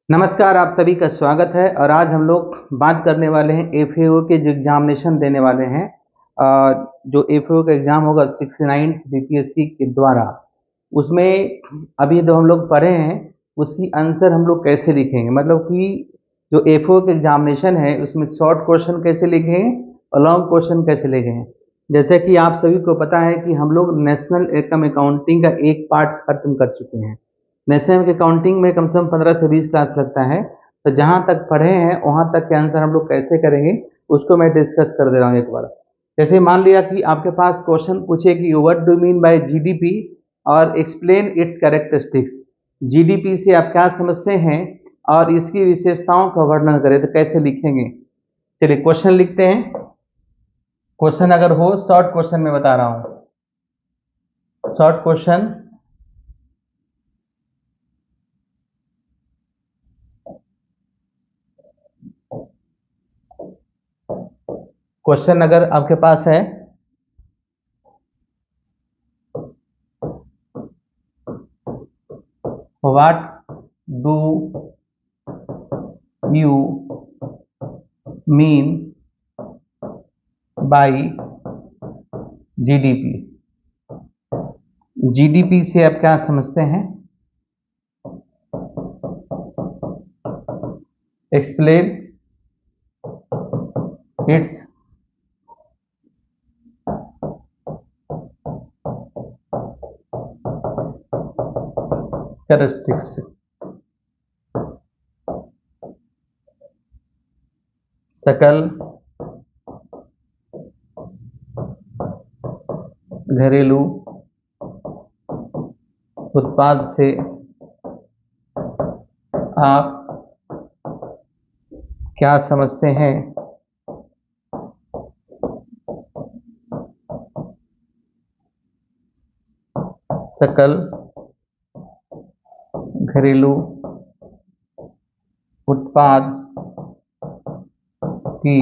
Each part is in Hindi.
नमस्कार, आप सभी का स्वागत है। और आज हम लोग बात करने वाले हैं एफएओ के जो एग्जामिनेशन देने वाले हैं। जो एफएओ का एग्ज़ाम होगा 69 बीपीएससी के द्वारा, उसमें अभी जो हम लोग पढ़े हैं उसकी आंसर हम लोग कैसे लिखेंगे, मतलब कि जो एफएओ का एग्जामिनेशन है उसमें शॉर्ट क्वेश्चन कैसे लिखेंगे और लॉन्ग क्वेश्चन कैसे लिखेंगे। जैसे कि आप सभी को पता है कि हम लोग नेशनल इनकम अकाउंटिंग का एक पार्ट खत्म कर चुके हैं। नेशनल के काउंटिंग में कम से कम 15 से 20 क्लास लगता है। तो जहाँ तक पढ़े हैं वहाँ तक के आंसर हम लोग कैसे करेंगे उसको मैं डिस्कस कर दे रहा हूँ एक बार। जैसे मान लिया कि आपके पास क्वेश्चन पूछे कि what do mean by GDP और एक्सप्लेन इट्स कैरेक्टरिस्टिक्स। जीडीपी से आप क्या समझते हैं और इसकी विशेषताओं का वर्णन करें, तो कैसे लिखेंगे। चलिए क्वेश्चन लिखते हैं। क्वेश्चन अगर हो, शॉर्ट क्वेश्चन में बता रहा हूँ, शॉर्ट क्वेश्चन। क्वेश्चन अगर आपके पास है, what do you mean by GDP. GDP से आप क्या समझते हैं, एक्सप्लेन इट्स कैरेक्टरिस्टिक्स। सकल घरेलू उत्पाद से आप क्या समझते हैं। सकल घरेलू उत्पाद की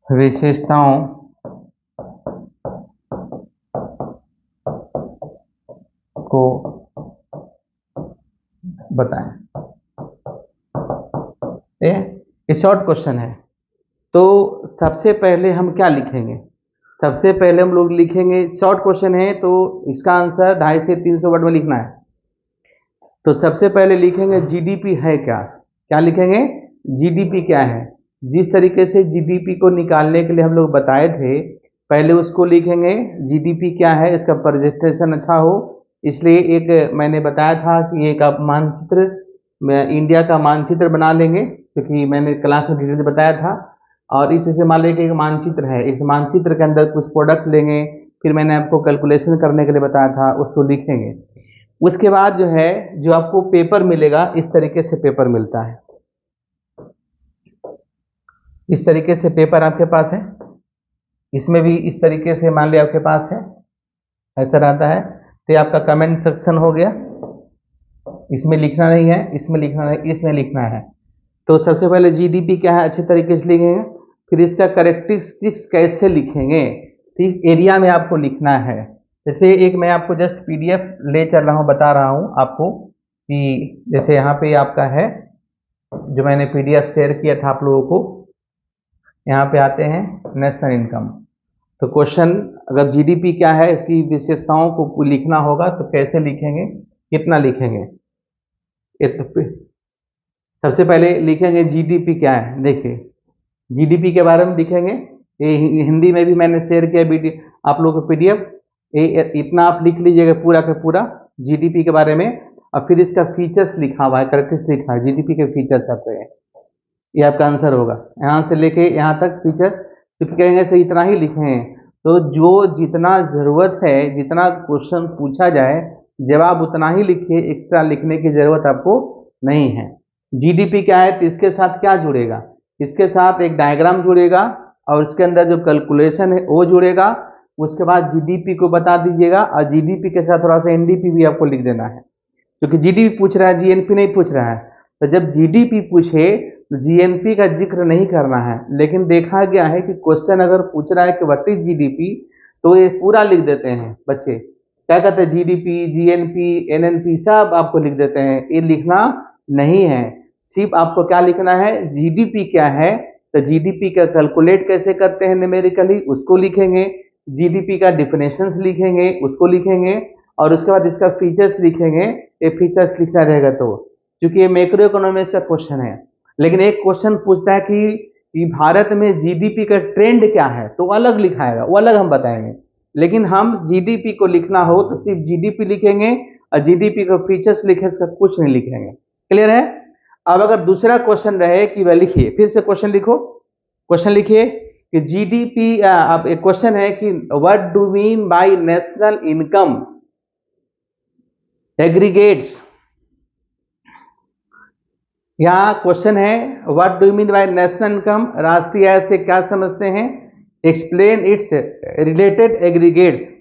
विशेषताओं को बताएं। ये शॉर्ट क्वेश्चन है। तो सबसे पहले हम क्या लिखेंगे, सबसे पहले हम लोग लिखेंगे, शॉर्ट क्वेश्चन है तो इसका आंसर 250 से 300 वर्ड में लिखना है। तो सबसे पहले लिखेंगे जीडीपी है क्या, क्या लिखेंगे, जीडीपी क्या है। जिस तरीके से जीडीपी को निकालने के लिए हम लोग बताए थे, पहले उसको लिखेंगे जीडीपी क्या है, इसका प्रेजेंटेशन अच्छा हो। इसलिए एक मैंने बताया था कि एक आप मानचित्र, इंडिया का मानचित्र बना लेंगे, क्योंकि मैंने क्लास में डिटेल बताया था। और इस से मान लीजिए एक मानचित्र है, इस मानचित्र के अंदर कुछ प्रोडक्ट लेंगे, फिर मैंने आपको कैलकुलेशन करने के लिए बताया था, उसको लिखेंगे। उसके बाद जो है, जो आपको पेपर मिलेगा, इस तरीके से पेपर मिलता है, इस तरीके से पेपर आपके पास है। इसमें भी इस तरीके से मान लिया आपके पास है, ऐसा रहता है। तो ये आपका कमेंट सेक्शन हो गया, इसमें लिखना नहीं है, इसमें लिखना है, इसमें लिखना है। तो सबसे पहले जीडीपी क्या है अच्छे तरीके से लिखेंगे, फिर इसका कैरेक्टरिस्टिक्स कैसे लिखेंगे, ठीक एरिया में आपको लिखना है। जैसे एक मैं आपको जस्ट पीडीएफ ले चल रहा हूँ, बता रहा हूँ आपको कि जैसे यहाँ पे आपका है, जो मैंने पीडीएफ शेयर किया था आप लोगों को। यहाँ पे आते हैं नेशनल इनकम। तो क्वेश्चन अगर जीडीपी क्या है इसकी विशेषताओं को लिखना होगा, तो कैसे लिखेंगे, कितना लिखेंगे। सबसे पहले लिखेंगे जीडीपी क्या है। देखिए जीडीपी के बारे में लिखेंगे, ये हिंदी में भी मैंने शेयर किया आप लोगों को पीडीएफ। इतना आप लिख लीजिएगा पूरा का पूरा जीडीपी के बारे में। और फिर इसका फीचर्स लिखा हुआ है, कैरेक्टरिस्टिक्स लिखा है, जीडीपी के फीचर्स आपके, ये आपका आंसर होगा। यहाँ से लेके यहाँ तक फीचर्स, सिर्फ कहेंगे से इतना ही लिखें। तो जो जितना ज़रूरत है, जितना क्वेश्चन पूछा जाए जवाब उतना ही लिखिए, एक्स्ट्रा लिखने की ज़रूरत आपको नहीं है। जीडीपी क्या है, तो इसके साथ क्या जुड़ेगा, इसके साथ एक डायग्राम जुड़ेगा और उसके अंदर जो कैलकुलेशन है वो जुड़ेगा। उसके बाद जीडीपी को बता दीजिएगा, और जीडीपी के साथ थोड़ा सा एनडीपी भी आपको लिख देना है, क्योंकि जीडीपी पूछ रहा है, जीएनपी नहीं पूछ रहा है। तो जब जीडीपी पूछे तो जीएनपी का जिक्र नहीं करना है। लेकिन देखा गया है कि क्वेश्चन अगर पूछ रहा है कि व्हाट इज जीडीपी, तो ये पूरा लिख देते हैं बच्चे। क्या कहते हैं, जीडीपी, जीएनपी, एनएनपी सब आपको लिख देते हैं। ये लिखना नहीं है, सिर्फ आपको क्या लिखना है, जीडीपी क्या है, तो जीडीपी का कैलकुलेट कैसे करते हैं न्यूमेरिकली उसको लिखेंगे, जीडीपी का डिफिनेशंस लिखेंगे उसको लिखेंगे, और उसके बाद इसका फीचर्स लिखेंगे। ये फीचर्स लिखना रहेगा तो, क्योंकि ये मैक्रो इकोनॉमिक्स का क्वेश्चन है। लेकिन एक क्वेश्चन पूछता है कि भारत में जीडीपी का ट्रेंड क्या है, तो अलग लिखाएगा, वो अलग हम बताएंगे। लेकिन हम जीडीपी को लिखना हो तो सिर्फ जीडीपी लिखेंगे, और जीडीपी का फीचर्स लिखे, इसका कुछ नहीं लिखेंगे। क्लियर है? अब अगर दूसरा क्वेश्चन रहे कि वह लिखिए, फिर से क्वेश्चन लिखो, क्वेश्चन लिखिए कि जीडीपी, अब एक क्वेश्चन है कि what do mean by national income aggregates. यहाँ क्वेश्चन है what do mean by national income, राष्ट्रीय आय से क्या समझते हैं, एक्सप्लेन इट्स रिलेटेड एग्रीगेट्स,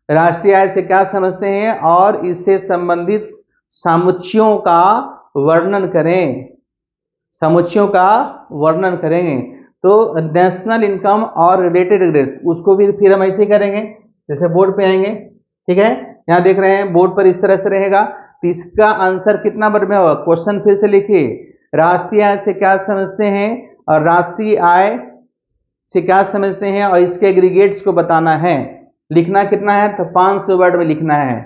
राष्ट्रीय आय से क्या समझते हैं और इससे संबंधित समुच्चयों का वर्णन करें, समुच्चयों का वर्णन करेंगे। तो नेशनल इनकम और रिलेटेड एग्रीगेट्स, उसको भी फिर हम ऐसे ही करेंगे जैसे बोर्ड पे आएंगे। ठीक है, यहाँ देख रहे हैं बोर्ड पर इस तरह से रहेगा। तो इसका आंसर कितना नंबर में होगा, क्वेश्चन फिर से लिखिए, राष्ट्रीय आय से क्या समझते हैं और राष्ट्रीय आय से क्या समझते हैं और इसके एग्रीगेट्स को बताना है। लिखना कितना है, तो 500 वर्ड में लिखना है,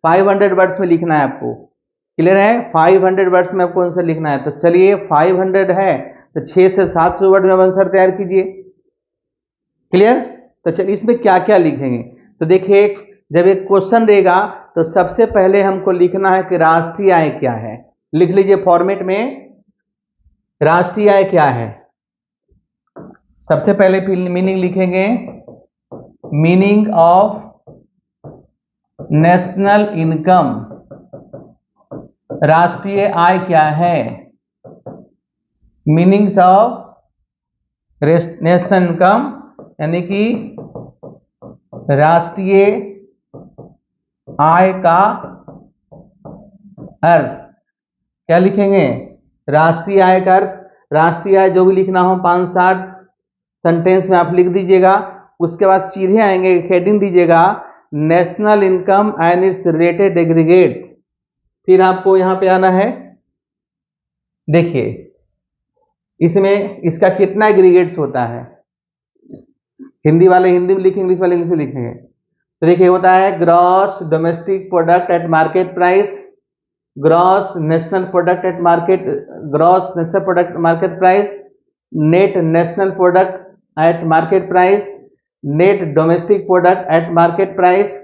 500 वर्ड्स में लिखना है आपको। क्लियर है? 500 वर्ड्स में आपको आंसर लिखना है। तो चलिए 500 है तो 6 से 700 वर्ड में आंसर तैयार कीजिए। क्लियर? तो चलिए इसमें क्या क्या लिखेंगे, तो देखिए जब एक क्वेश्चन रहेगा तो सबसे पहले हमको लिखना है कि राष्ट्रीय आय क्या है। लिख लीजिए फॉर्मेट में, राष्ट्रीय आय क्या है। सबसे पहले मीनिंग लिखेंगे, मीनिंग ऑफ नेशनल इनकम, राष्ट्रीय आय क्या है, मीनिंग्स ऑफ नेशनल इनकम यानी कि राष्ट्रीय आय का अर्थ क्या लिखेंगे, राष्ट्रीय आय का अर्थ, राष्ट्रीय आय जो भी लिखना हो 5-7 सेंटेंस में आप लिख दीजिएगा। उसके बाद सीधे आएंगे, हेडिंग दीजिएगा national income and it's related aggregates. फिर आपको यहां पे आना है, देखिए इसमें इसका कितना एग्रीगेट्स होता है, हिंदी वाले हिंदी में लिखेंगे, इंग्लिश वाले इंग्लिश में लिखेंगे। तो देखिए होता है gross domestic product at market price, gross national product at market, gross national product market price, net national product at market price, net domestic product at market price,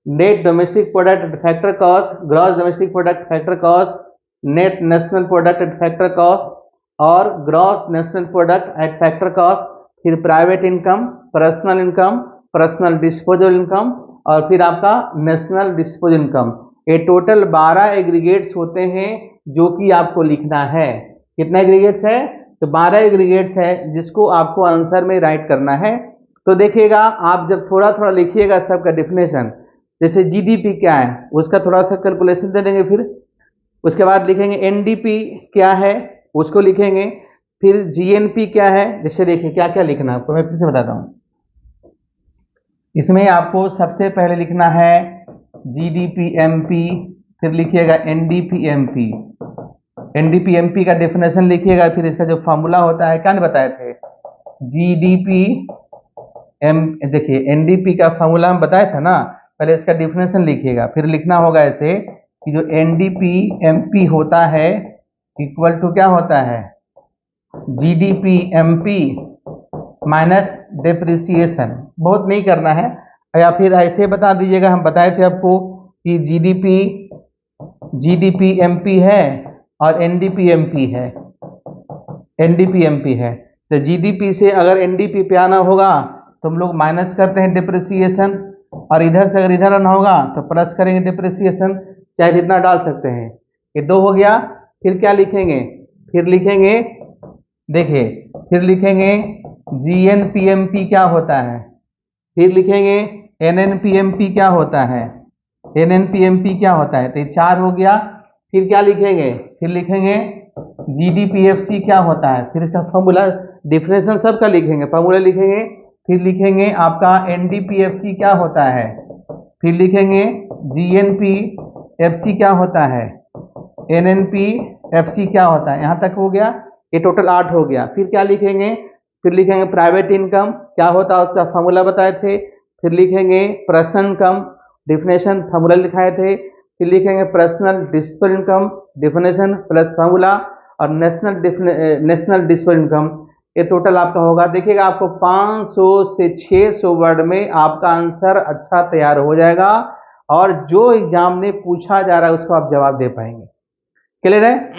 net domestic product at factor cost, gross domestic product factor cost, net national product at factor cost और gross national product at factor cost. फिर private income, personal income, personal disposal income और फिर आपका नेशनल डिस्पोजल इनकम। ये टोटल 12 एग्रीगेट्स होते हैं जो कि आपको लिखना है। कितना एग्रीगेट्स है, तो 12 एग्रीगेट्स है जिसको आपको आंसर में राइट करना है। तो देखिएगा आप जब थोड़ा थोड़ा लिखिएगा सबका डिफिनेशन, जैसे जीडीपी क्या है उसका थोड़ा सा कैलकुलेशन दे देंगे, फिर उसके बाद लिखेंगे एनडीपी क्या है उसको लिखेंगे, फिर जीएनपी क्या है। जैसे देखिए क्या क्या लिखना है आपको, मैं फिर से बताता हूँ। इसमें आपको सबसे पहले लिखना है जीडीपी-एमपी, फिर लिखिएगा एनडीपी-एमपी, एनडीपी-एमपी का डेफिनेशन लिखिएगा, फिर इसका जो फॉर्मूला होता है क्या नहीं बताए थे, जीडीपी एम, देखिए एनडीपी का फॉर्मूला हम बताया था ना, पहले इसका डेफिनेशन लिखिएगा, फिर लिखना होगा ऐसे कि जो एनडीपी-एमपी होता है इक्वल टू क्या होता है, जीडीपी-एमपी माइनस डेप्रिसिएशन। बहुत नहीं करना है, या फिर ऐसे बता दीजिएगा, हम बताए थे आपको कि जीडीपी-एमपी है और एनडीपी-एमपी है, एनडीपी-एमपी है। तो जीडीपी से अगर एनडीपी पे आना होगा तो हम लोग माइनस करते हैं डिप्रिसिएशन, और इधर से अगर इधर आना होगा तो प्लस करेंगे डिप्रिसिएशन, चाहे जितना डाल सकते हैं। ये 2 हो गया। फिर क्या लिखेंगे, फिर लिखेंगे, देखिए फिर लिखेंगे जीएनपीएमपी क्या होता है, फिर लिखेंगे एनएनपीएमपी क्या होता है, एनएनपीएमपी क्या होता है। तो ये 4 हो गया। फिर क्या लिखेंगे, फिर लिखेंगे जीडीपीएफसी क्या होता है, फिर इसका फॉर्मूला डिफरेंशियल सबका लिखेंगे, फॉर्मूला लिखेंगे। फिर लिखेंगे आपका एनडीपीएफसी क्या होता है, फिर लिखेंगे जीएनपी एफसी क्या होता है, एनएनपी एफसी क्या होता है। यहाँ तक हो गया, ये टोटल 8 हो गया। फिर क्या लिखेंगे, फिर लिखेंगे प्राइवेट इनकम क्या होता है उसका फॉर्मूला बताए थे। फिर लिखेंगे पर्सनल इनकम डेफिनेशन फॉर्मूला लिखाए थे। फिर लिखेंगे personal disposable income definition plus formula और नेशनल डिस्पोजेबल इनकम। ये टोटल आपका होगा, देखिएगा आपको 500 से 600 वर्ड में आपका आंसर अच्छा तैयार हो जाएगा और जो एग्जाम में पूछा जा रहा है उसको आप जवाब दे पाएंगे। क्लियर है?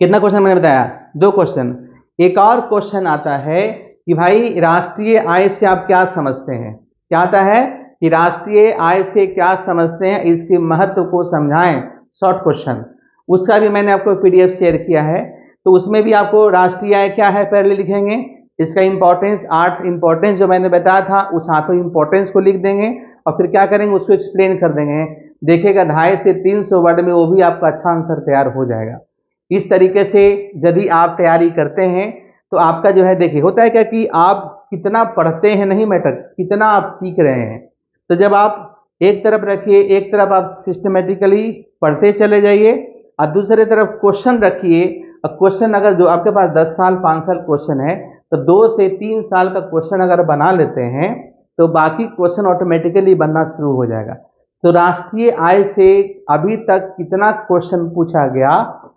कितना क्वेश्चन मैंने बताया? 2 क्वेश्चन। एक और क्वेश्चन आता है कि भाई राष्ट्रीय आय से आप क्या समझते हैं। क्या आता है कि राष्ट्रीय आय से क्या समझते हैं, इसके महत्व को समझाएं। शॉर्ट क्वेश्चन, उसका भी मैंने आपको पीडीएफ शेयर किया है। तो उसमें भी आपको राष्ट्रीय आय क्या है पहले लिखेंगे, इसका इंपॉर्टेंस 8 इंपॉर्टेंस जो मैंने बताया था उस 8 इंपॉर्टेंस को लिख देंगे और फिर क्या करेंगे उसको एक्सप्लेन कर देंगे। देखिएगा 250 से 300 वर्ड में वो भी आपका अच्छा आंसर तैयार हो जाएगा। इस तरीके से यदि आप तैयारी करते हैं तो आपका जो है, देखिए होता है क्या कि आप कितना पढ़ते हैं नहीं मैटर, कितना आप सीख रहे हैं। तो जब आप एक तरफ रखिए, एक तरफ आप सिस्टमेटिकली पढ़ते चले जाइए और दूसरी तरफ क्वेश्चन रखिए। और क्वेश्चन अगर जो आपके पास 10 साल 5 साल क्वेश्चन है तो 2 से 3 साल का क्वेश्चन अगर बना लेते हैं तो बाकी क्वेश्चन ऑटोमेटिकली बनना शुरू हो जाएगा। तो राष्ट्रीय आय से अभी तक कितना क्वेश्चन पूछा गया,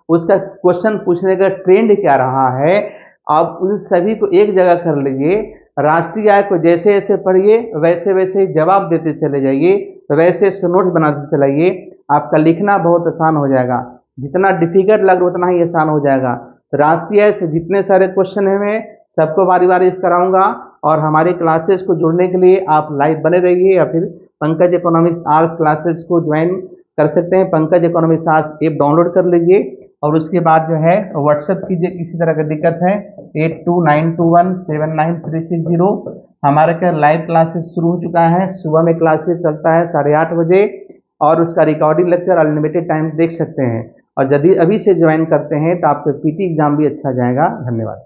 उसका क्वेश्चन पूछने का ट्रेंड क्या रहा है, आप उन सभी को एक जगह कर लीजिए। राष्ट्रीय आय को जैसे जैसे पढ़िए वैसे वैसे जवाब देते चले जाइए, वैसे से नोट बनाते चलाइए। आपका लिखना बहुत आसान हो जाएगा, जितना डिफिकल्ट लग रहा उतना ही आसान हो जाएगा। तो राष्ट्रीय आय से जितने सारे क्वेश्चन हैं मैं सबको बारी बारी कराऊंगा और हमारे क्लासेस को जुड़ने के लिए आप लाइव बने रहिए या फिर पंकज इकोनॉमिक्स आर्ट्स क्लासेस को ज्वाइन कर सकते हैं। Pankaj economics arts app download कर लीजिए और उसके बाद जो है व्हाट्सएप कीजिए, किसी तरह की दिक्कत है 8292179360। हमारे क्या लाइव क्लासेस शुरू हो चुका है, सुबह में क्लासेस चलता है 8:30 बजे और उसका रिकॉर्डिंग लेक्चर अनलिमिटेड टाइम देख सकते हैं। और यदि अभी से ज्वाइन करते हैं तो आपका पीटी एग्जाम भी अच्छा जाएगा। धन्यवाद।